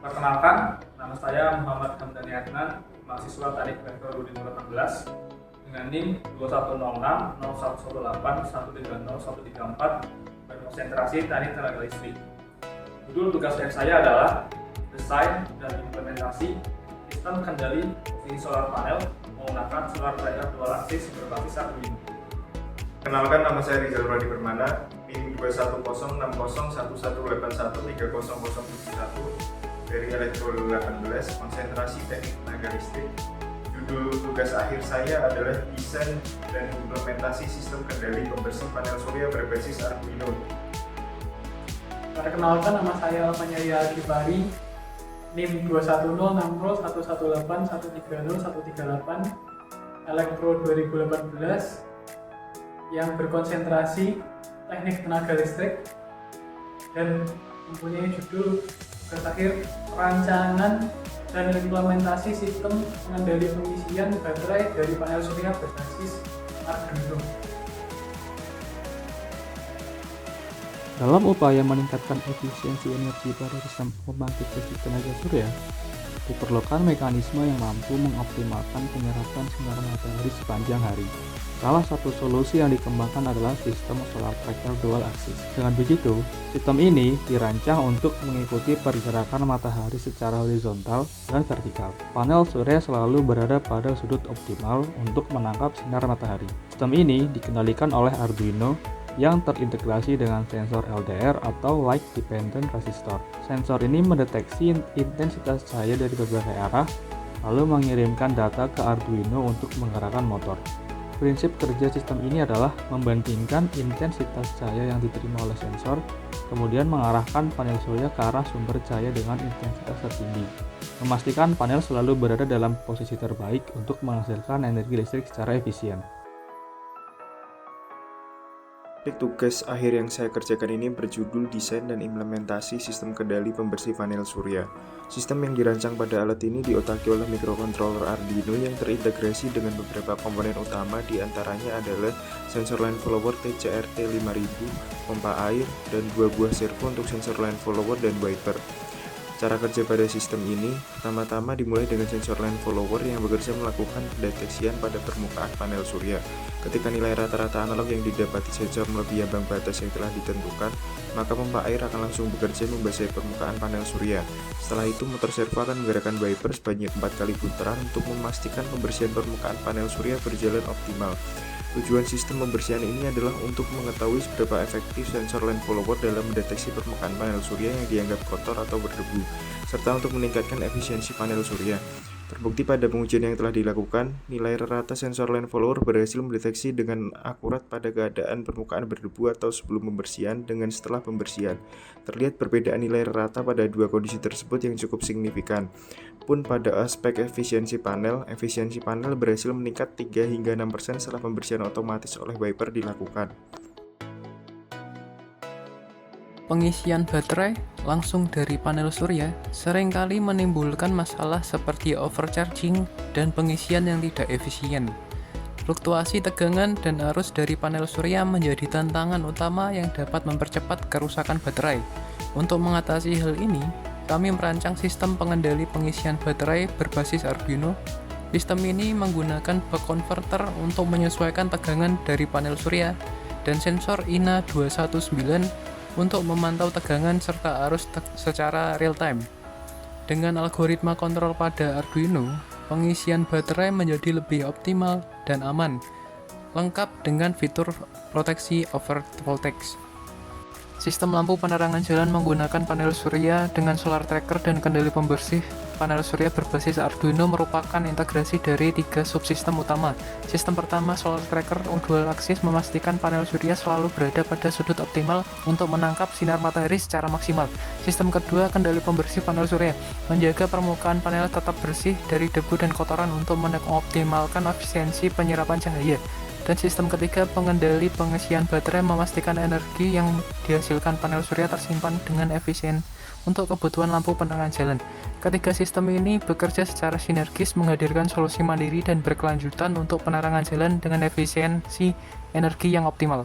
Perkenalkan, nama saya Muhammad Hamdani Adnan, mahasiswa Teknik Vektor 2018 dengan NIM 2106 berkonsentrasi Teknik Tenaga Listrik. Judul tugas saya adalah desain dan implementasi sistem kendali posisi solar panel menggunakan solar tracker dual axis berbasis Arduino. Kenalkan, nama saya Rizal Radi Permana, NIM 21061131300071 dari Elektro 18, konsentrasi Teknik Tenaga Listrik. Judul tugas akhir saya adalah desain dan implementasi sistem kendali pembersih panel surya berbasis Arduino. Perkenalkan, nama saya Alfanya Kifari, NIM 2106113130130138, Elektro 2018 yang berkonsentrasi Teknik Tenaga Listrik dan mempunyai judul tugas akhir perancangan dan implementasi sistem pengendali pengisian baterai dari panel surya berbasis Arduino. Dalam upaya meningkatkan efisiensi energi pada sistem pembangkit listrik tenaga surya, diperlukan mekanisme yang mampu mengoptimalkan penyerapan sinar matahari sepanjang hari. Salah satu solusi yang dikembangkan adalah sistem solar tracker dual axis. Dengan begitu, sistem ini dirancang untuk mengikuti pergerakan matahari secara horizontal dan vertikal. Panel surya selalu berada pada sudut optimal untuk menangkap sinar matahari. Sistem ini dikendalikan oleh Arduino yang terintegrasi dengan sensor LDR atau Light Dependent Resistor. Sensor ini mendeteksi intensitas cahaya dari berbagai arah, lalu mengirimkan data ke Arduino untuk menggerakkan motor. Prinsip kerja sistem ini adalah membandingkan intensitas cahaya yang diterima oleh sensor, kemudian mengarahkan panel surya ke arah sumber cahaya dengan intensitas tertinggi, memastikan panel selalu berada dalam posisi terbaik untuk menghasilkan energi listrik secara efisien. Tugas akhir yang saya kerjakan ini berjudul desain dan implementasi sistem kendali pembersih panel surya. Sistem yang dirancang pada alat ini diotaki oleh microcontroller Arduino yang terintegrasi dengan beberapa komponen utama, diantaranya adalah sensor line follower TCRT5000, pompa air, dan 2 buah servo untuk sensor line follower dan wiper. Cara kerja pada sistem ini, pertama-tama dimulai dengan sensor line follower yang bekerja melakukan pendeteksian pada permukaan panel surya. Ketika nilai rata-rata analog yang didapati sensor melebihi ambang batas yang telah ditentukan, maka pompa air akan langsung bekerja membasahi permukaan panel surya. Setelah itu, motor servo akan menggerakkan wiper sebanyak 4 kali putaran untuk memastikan pembersihan permukaan panel surya berjalan optimal. Tujuan sistem pembersihan ini adalah untuk mengetahui seberapa efektif sensor line follower dalam mendeteksi permukaan panel surya yang dianggap kotor atau berdebu, serta untuk meningkatkan efisiensi panel surya. Terbukti pada pengujian yang telah dilakukan, nilai rata sensor line follower berhasil mendeteksi dengan akurat pada keadaan permukaan berdebu atau sebelum pembersihan dengan setelah pembersihan. Terlihat perbedaan nilai rata pada dua kondisi tersebut yang cukup signifikan. Pun pada aspek efisiensi panel berhasil meningkat 3 hingga 6% setelah pembersihan otomatis oleh wiper dilakukan. Pengisian baterai langsung dari panel surya seringkali menimbulkan masalah seperti overcharging dan pengisian yang tidak efisien. Fluktuasi tegangan dan arus dari panel surya menjadi tantangan utama yang dapat mempercepat kerusakan baterai. Untuk mengatasi hal ini, kami merancang sistem pengendali pengisian baterai berbasis Arduino. Sistem ini menggunakan buck converter untuk menyesuaikan tegangan dari panel surya dan sensor INA219 untuk memantau tegangan serta arus secara real-time. Dengan algoritma kontrol pada Arduino, pengisian baterai menjadi lebih optimal dan aman, lengkap dengan fitur proteksi overvoltage. Sistem lampu penerangan jalan menggunakan panel surya dengan solar tracker dan kendali pembersih panel surya berbasis Arduino merupakan integrasi dari 3 subsistem utama. Sistem pertama, solar tracker dual axis, memastikan panel surya selalu berada pada sudut optimal untuk menangkap sinar matahari secara maksimal. Sistem kedua, kendali pembersih panel surya, menjaga permukaan panel tetap bersih dari debu dan kotoran untuk mengoptimalkan efisiensi penyerapan cahaya. Dan sistem ketiga, pengendali pengisian baterai, memastikan energi yang dihasilkan panel surya tersimpan dengan efisien untuk kebutuhan lampu penerangan jalan. Ketiga sistem ini bekerja secara sinergis, menghadirkan solusi mandiri dan berkelanjutan untuk penerangan jalan dengan efisiensi energi yang optimal.